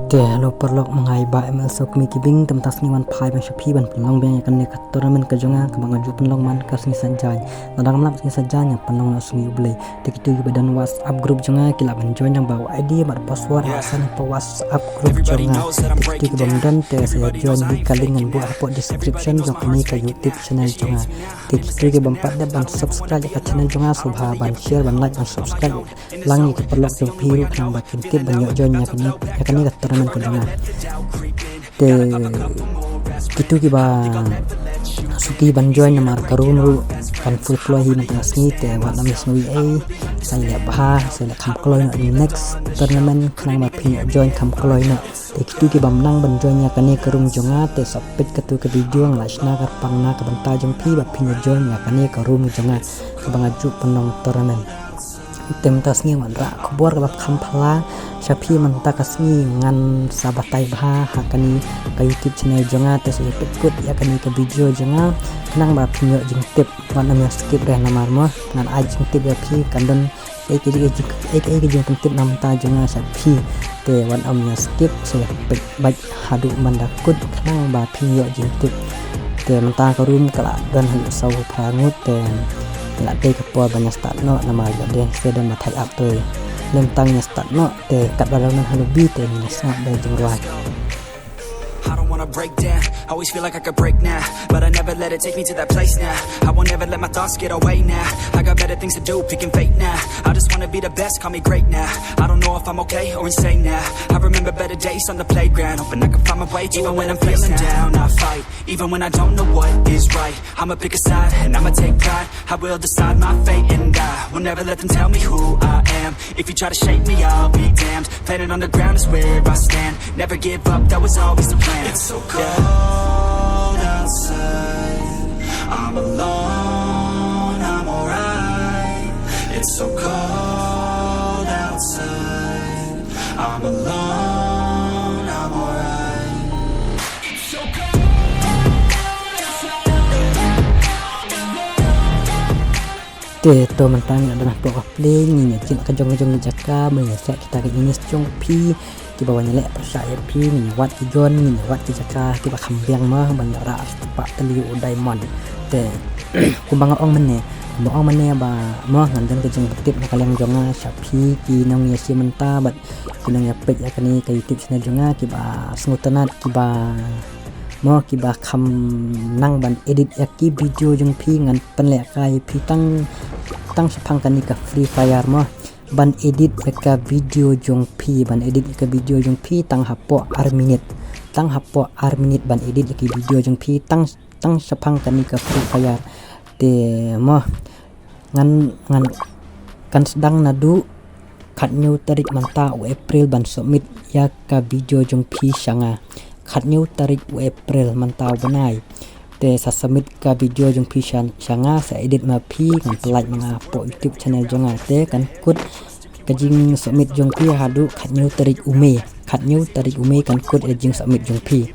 Lo perlok mengai ba ML sok mi kibing temtas ni wan pai ban shapi ban penlong beng akan nekat tournament kejonga kembang aju penlong man kasni sanjai nadang lam sni sanjanya penlong na sungi ublei dikitu badan WhatsApp group jonga kila ban join yang bawa ID mar password asan po WhatsApp group jonga dikitu kemudian te saya join di kalingan buat po description jong kami ke YouTube channel jonga dikitu ke bampat da ban subscribe ke channel jonga subha ban share ban like ban subscribe langi ke perlok jong piru kang bakin tip ban join ya kani ke tournament kejonga te itu kiba suki ban join namar karunu kan full flow hi mantas ni te wat namis nui saya bah saya kam kloy na next tournament kang ma pin join kam kloy na te itu kiba menang ban join nya kani karung jonga te sapit ketu ke video nglashna kar pangna ka banta jong pi ba pin join nya kani karung jonga ka bangaju penong tournament tem tas ni wan ra khobor ka kam phala shapi manta kasni ngan sabatai bah hakani ka YouTube channel jonga te saya pekut ya kani ke video jonga nang ba pinyo jing tip wan namya skip dah namar mo ngan ajing tip ya pi kandon ek jing tip nam ta jonga shapi te wan amya skip saya pek baj hadu mandakut nang ba pinyo jing tip te manta karum kala dan halu sau prangut te la te ke po banyak start no nama ya de sedan matai up tu lentangnya start no te kat balanan halubi te ni snap dan jengruat. I don't wanna break down, always feel like I could break now, but I never let it take me to that place now. I won't ever let my thoughts get away now. I got better things to do, picking fate now. I just wanna be the best, call me great now. I don't know if I'm okay or insane now. I remember better days on the playground, hoping I can find my way to even when I'm feeling down. I fight, even when I don't know what is right. I'ma pick a side and I'ma take pride. I will decide my fate and I will never let them tell me who I am. If you try to shake me, I'll be damned. Planet on the ground is where I stand. Never give up, that was always the plan. It's so cold outside, I'm alone, I'm alright. It's so cold outside, I'm alone, I'm alright. It's so cold outside. Te to mentang adalah pro play ni cik kejong-kejong jaka menyesak kita ke ini jong pi di bawahnya lek percaya pi ni wat ijon ni wat jaka tiba kambiang mah banyak ra tepak teliu diamond te kumbang ong mene ba mah ngandan kejong betip nakaliang jonga sapi ki nong ya si menta bat kunang ya pek ya kani ke YouTube channel jonga kiba smutanat kiba mo kiba kham nang ban edit ya ki video jong pi ngan penlek kai pi tang sepang kani ka free fire mo ban edit ka video jong pi ban edit ka video jong pi tang hapo ar minute ban edit ka video jong pi tang sepang kani ka free fire te mo ngan kan sedang nadu kat new tarik manta April ban submit ya ka video jong pi sanga kat new tarik April mantau banai te sa submit ka video jong pi sanga sa edit ma pi kan pelai mengapo YouTube channel jonga te kan kut kajing submit jong pi hadu kat new tarik ume kan kut jing submit jong pi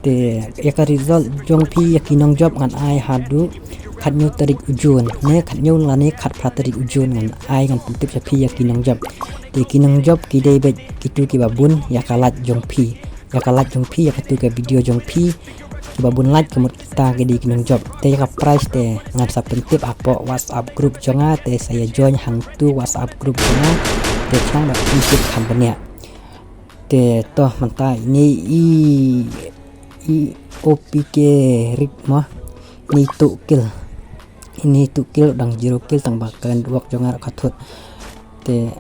te ya ka result jong pi ya kinong job ngan ai hadu kat new tarik ujun ne kat new lane kat tarik ujun ngan ai kan tip ya pi ya kinong job te kinong job ki dei bet kitu ki babun ya kalat jong pi ya katu ke video jong pi kibabun like kemut kita ke di kinong job te ka price te ngan sa pentip apo WhatsApp group jonga te saya join hang tu WhatsApp group jonga te chang ba tip company te to manta ini i OPK ritma ini tukil dang 0 kill tang bakalan duak jonga katut te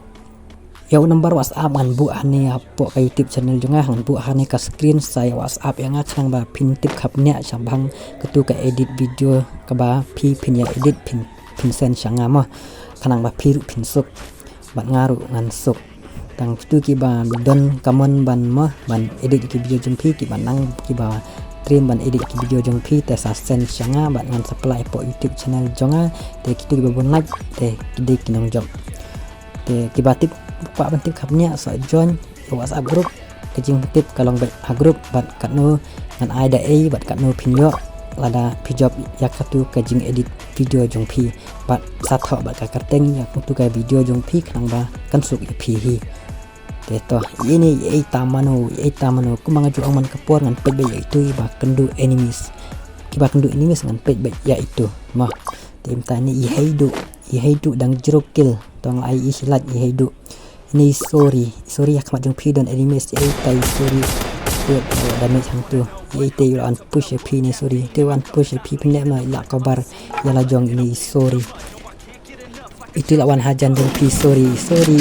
ya nomor WhatsApp kan bu ane apo ka YouTube channel jonga hang bu ane ka screen saya WhatsApp yang ngachang ba pin tip khapnya sambang ketu ka edit video ka ba pi pin ya edit pin sen sanga mah kanang ba pi pin suk ban ngaru ngan suk tang tu ki ba don kamon ban mah ban edit ki video jong pi ki ban nang ki ba stream ban edit ki video jong pi te sa sen sanga ban ngan supply po YouTube channel jonga te kitu ki ba bon like te kide kinong job te ki ba tip pak penting kapnya so join WhatsApp group kejing tip kalong bet group bat katno ngan ada bat katno pinyo lada pijob yakatu kajing edit video jong pi bat satho bat ka karteng yak tu ka video jong pi kanang ba kan suk pi hi Teto ini tamano kumanga ju aman kapor ngan pet bay itu iba kendu enemies ngan pet bay ya itu mah tim tani ihaidu dang jero kill tong ai islat ihaidu ini sorry akmat jong pi don enemies tai sorry buat damage hang tu te wan push pi ni sorry te wan push pi pinne ma la kabar yala jong ini sorry itu lawan hajan dong pi sorry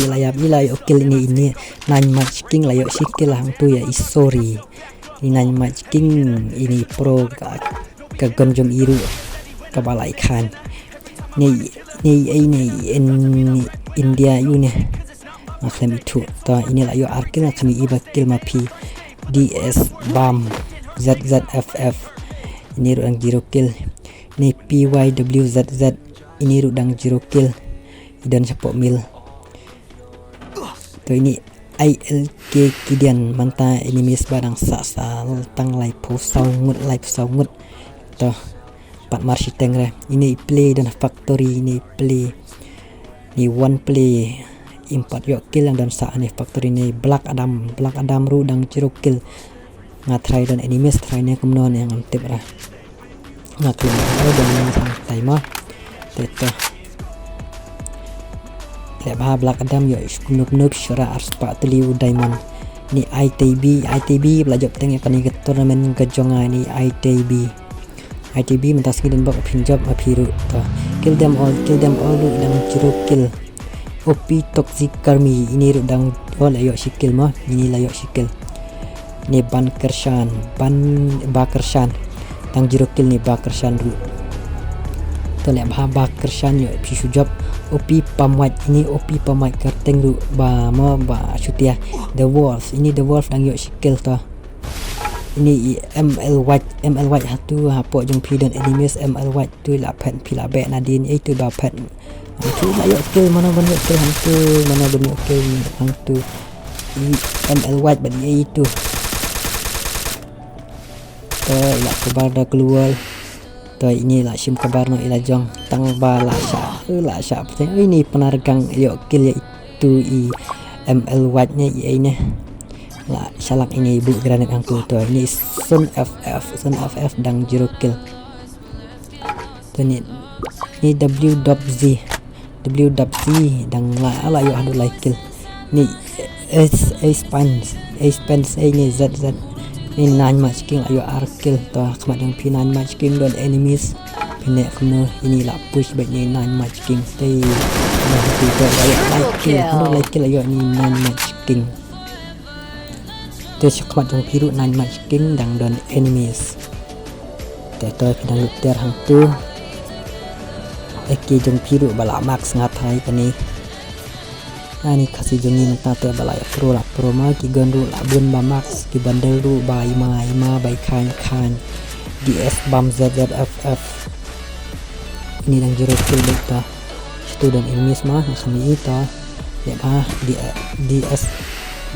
layap ilai okil ini nine match king layok sikil hang tu ya sorry ini nine match king ini pro ka gonjom iru ka balai khan ni India yu ne maklem itu to ini layok arkil kami ibakil ma pi DS bam ZZFF ini rudang zero kill ni PYWZZ ini rudang zero kill dan sepok mil to ini ILK kidian manta enemies barang sasal tang lai po saungut to pat marshi tengre ini play dan factory ini play ni one play import yo kill dan sa ani factory ni Black Adam ru dang zero kill ngatrai dan enemies try ne kumnon yang tip ra ngaklin dan santai mah teto lebah Black Adam yo nup syara arspa teliu diamond ni ITB belajar teng kan ni turnamen kejonga ni ITB mentas dan bak pinjam apiru to kill them all dan zero kill OP toxic army ini rudang layok sikil mah ini layok sikil ni Bakershan tang zero kill ni Bakershan ru to lebah Bakershan yo pisu job OP pamwat ini OP pamwat kerteng ru ba syutia The Wolf dang yo skill to ini ML White hatu hapo jong pi dan enemies ML White tu la pen pila be nadin itu ba pen itu la yo kill mana banyak kill hantu ML White bagi itu to la kabar dah keluar to ini lah sim kabar no ila jong tang ba la sya ini penargang yo kill itu ML White nya ini lah salak ini ibu granat angku to ini Sun FF dang zero kill to ni WZ dang la yo hadu like kill ni Spence ini ZZ ini 9 match king ayo arkil to kamat yang pi 9 match king don enemies pine kuno ini la push back ni 9 match king tei nah kita ayo like kill ayo ni 9 match king to kamat yang piru 9 match king dang don enemies teto pidang lukter hang tu eki jong piru bala max ngatai kani ani kasih jongi menta te balai pro ma ki gandu la bun ba max ki bandel ru ba ima bai khan DS bam ZZFF ini dang zero kill beta student enemies mah kami ita ya bah DS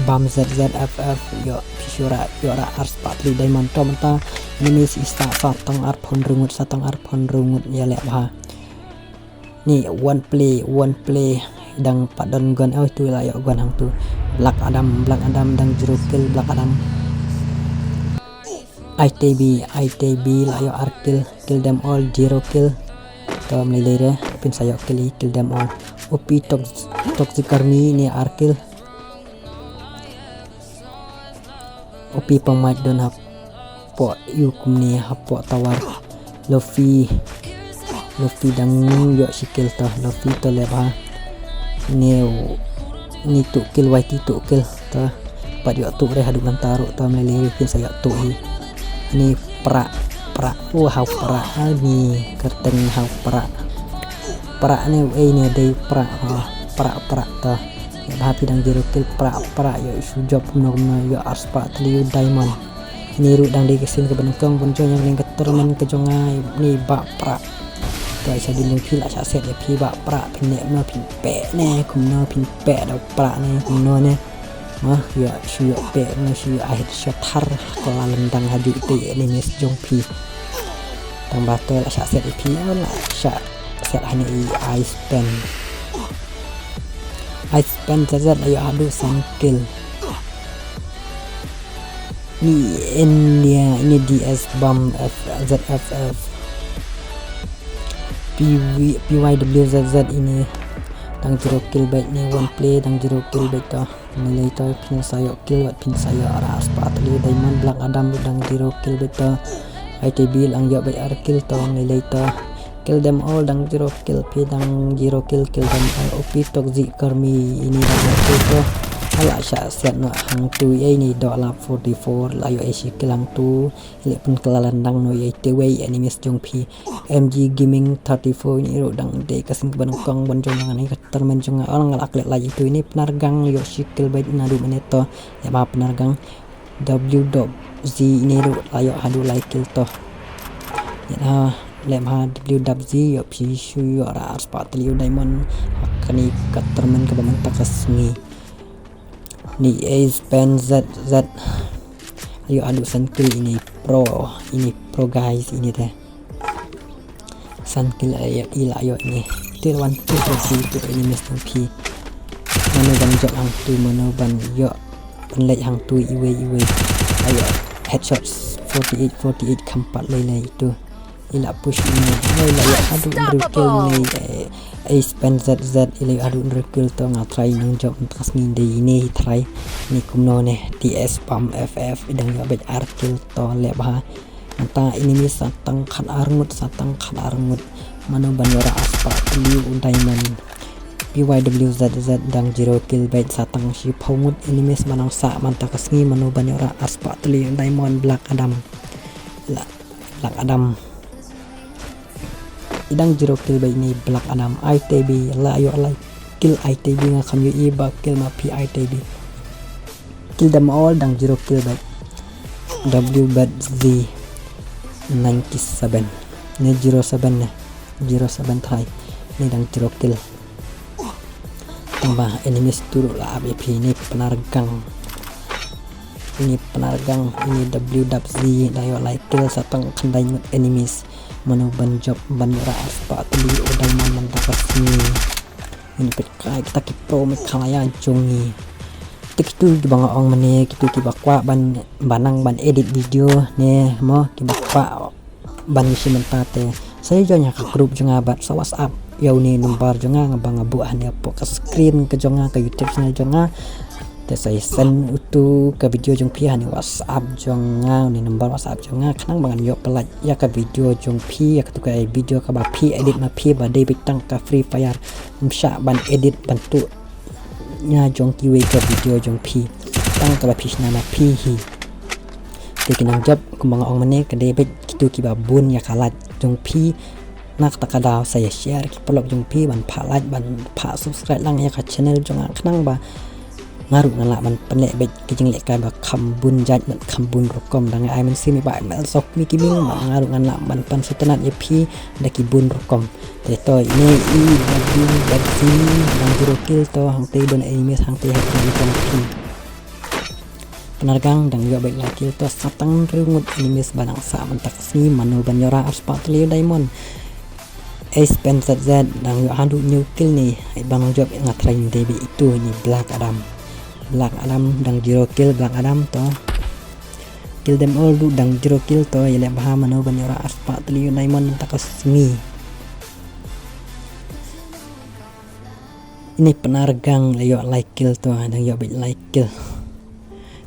bam ZZFF yo pisura yo ra ars patli diamond to menta enemies ista satang arpon rungut ya le bah ni one play dang padon gun tu lah yo gun hang tu Black Adam dang zero kill Black Adam ITB lah yo arkil kill them all zero kill to melire pin sayo kill them all OP toxic army ni arkil OP pemain don hapo yukum ni hapo tawar Luffy dang yo sikil to Luffy to leba ni tu kill white tu kill ta pat yo tu re hadu mantaro ta melele pin saya tu ni pra hau pra ni kerteng hau pra ni ni dei pra ta ya happy dang zero kill pra yo sujop no yo arspa tliu diamond ni ru dang di kesin ke benengkong bonjo yang ning keturmen ke jongai ni ba pra to isa dileng pila sa set ya pi ba pra pinne no pin pe ne kumno pin pe da pra ne kumno ne mah ya syu pe no syu akhir shatar kola lendang haju itu ini mes jong pi tang batol sa set pi la sa set hanya ice pen zazat ayo adu sangkil ini DS Bomb ZFF PYWZZ ini dang jero kill baik ni one play dang jero kill baik ta nilai ta pin sayo kill wat pin sayo arah spat li diamond Black Adam dang jero kill baik ta ITB lang yo baik ar kill ta nilai ta kill them all dang jero kill pi dang jero kill them all OP toxic karmi ini dang kill to ala sya set no hang tu ini $44 layo isi kilang tu ile pun kelalan dang no yaitu way animes jong pi MG Gaming 34 ini ro dang de kasing ban kong ban jong ngani termen jong orang ngalak lek lagi itu ini penargang yo sikil baik nadu meneto ya ma penargang W.Z ini ro layo hadu like kill to ya lem ha W.Z yo pi shu yo ra spat liu diamond kani termen ke ban takasmi ni Ace Pen ZZ ayo adu sankil ini pro guys ini teh sankil ayo ila ayo ini til one two itu ini Mr. P mana ban jok hang tu mana ban yo penlek hang tu iwe ayo headshots 48 kampat lele itu ila push ini ila ya adu kill ni Ace Pen ZZ ila adu kill to ngatry nang job tas ni ini try ni kumno ne DS Bomb FF idang yo bet ar kill to le ba anta ini mi satang khan arngut mano banora aspa liu diamond PYWZZ dang jero kill bet satang si phomut ini mes manang sa manta kasngi mano banora aspa liu diamond Black Adam idang jero kill bay ni Black Adam ITB la ayo like kill ITB nga kam yo iba kill ma P ITB kill them all dang jero kill bay W.Z 97 ni 07 try ni dang jero kill tambah enemies turu la ABP ini penargang ini W.Z dayo like kill satang kandai enemies mano banjob banra aspa tuli odai man takasni ini petkai kita pro me kalaya jongi tikitu ki banga ong mane kitu ki bakwa banang ban edit video ne mo ki bakwa ban si mentate saya jonya ka grup jonga bat sa WhatsApp yau ni nomor jonga ngabang abu ane po ka screen ke jonga ke YouTube channel jonga te saya send utu ke video jong pi hani WhatsApp jonga ni nomor WhatsApp jonga kanang bangan yo pelat ya ke video jong pi ya ke video ka ba pi edit ma pi ba de bitang ka Free Fire msha ban edit bantu nya jong ki we ke video jong pi tang ka ba pi nama pi hi te kinang job kumang ong mane ke de bit kitu ki ba bun ya kalat jong pi nak takadaw saya share ki pelok jong pi ban phalat ban pha subscribe lang ya ka channel jonga kanang ba ngaru ngalak man penlek bet kijing lek ka ba khambun jat man khambun rokom dang ai man simi ba mel sok mi kiming ngaru ngalak man pan setenat ye pi da kibun rokom te to ini i badin badzi dang jero kill to hang te don enemies hang te hak ni kan pi penargang dang yo baik la kill to satang rungut enemies banang sa man taksni manu banyora aspa tli diamond Ace Pen ZZ dang yo handu new kill ni bang job ngatrain debi itu ni Black Adam dang jero kill Black Adam to kill them all du dang jero kill to yele baha mano banyora aspa tli diamond takasmi ini penargang layo like kill to dang yo bit like kill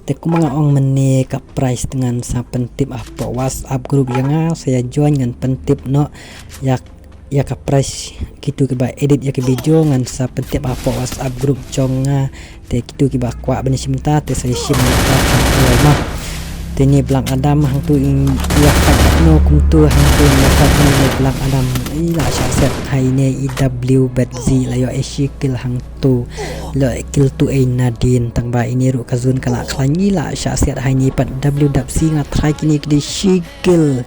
te kumanga ong mene ka price dengan sa pentip apa WhatsApp group yang saya join dengan pentip no ya ka price kitu ke ba edit ya ke video ngan sa pentip apa WhatsApp group jonga te kitu ki ba kwa bani simta te saya simta ma te ni Black Adam hang tu in ya ka no kum tu hang tu ya ka ni Black Adam ila sya set hai ne IW.Z layo esikil hang tu lo kill tu ai nadin tang ba ini ru kazun kala klangi la sya set hai ni pat W.Z nga try kini di sikil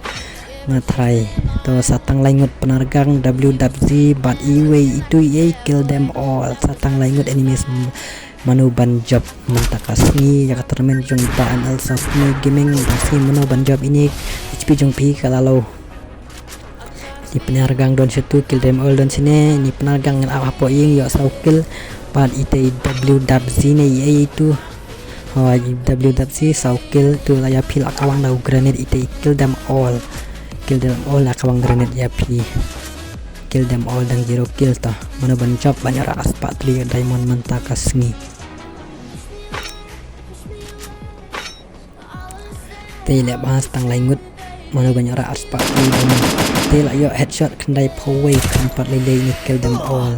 ngatry to satang langut penargang W.Z but iwe itu ye kill them all satang langut enemies manu banjob mentakasni ya katermen jong baan elsafni gaming pasti manu banjob ini HP jong pi kalalo ni penargang don situ kill them all don sini ni penargang apa ing yo sau kill but itu W.Z ne ye itu WWDC sau kill tu la ya pil akawang dah grenade ite kill them all akawang grenade ya pi kill them all dan 0 kill ta mana banjap banyak ras 43 diamond mentakas ni tele bahas tang langut mana banyak ras 43 diamond tele yo headshot kendai power keempat lele ni kill them all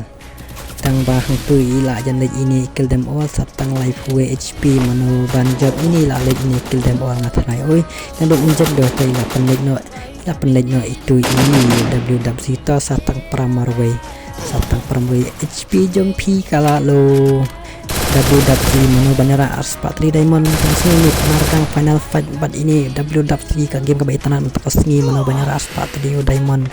tang bahang tu ila jandak ini kill them all satang life HP manu banjab ini la leg ini kill them all ngatanai oi dan dok menjab do tai la penleg no itu ini WWC to satang pramarway HP jong P kala lo WWC manu banyak ars 43 diamond sini penarkang final fight bat ini WWC ka game kebaitanan untuk sengi manu banyak ars 43 diamond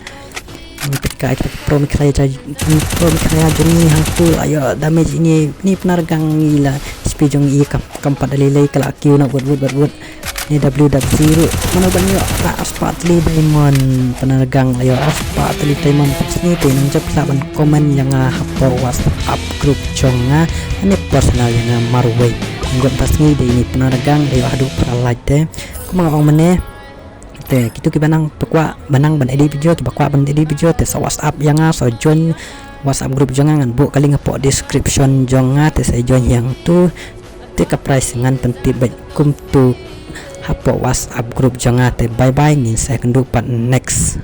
ini PK pro mikaya joni hangful ayo damage ini penargang gila speed jong i keempat dalilai kala Q nak buat ini WWC mana banyak ras 43 diamond penargang ayo ras 43 diamond ni tinang jap saban komen yang hapo WhatsApp group jonga ini personal yang marway anggap tas ni ini penargang ayo adu para like deh kumang meneh gitu kibanang pekwa banang ban edit video kibakwa ban edit video te sa WhatsApp yang so join WhatsApp group jangan bu kali ngapok description jonga te sa join yang tu te ka price ngan penting baik kum tu hapo WhatsApp group jangan te bye bye ni saya kendu pat next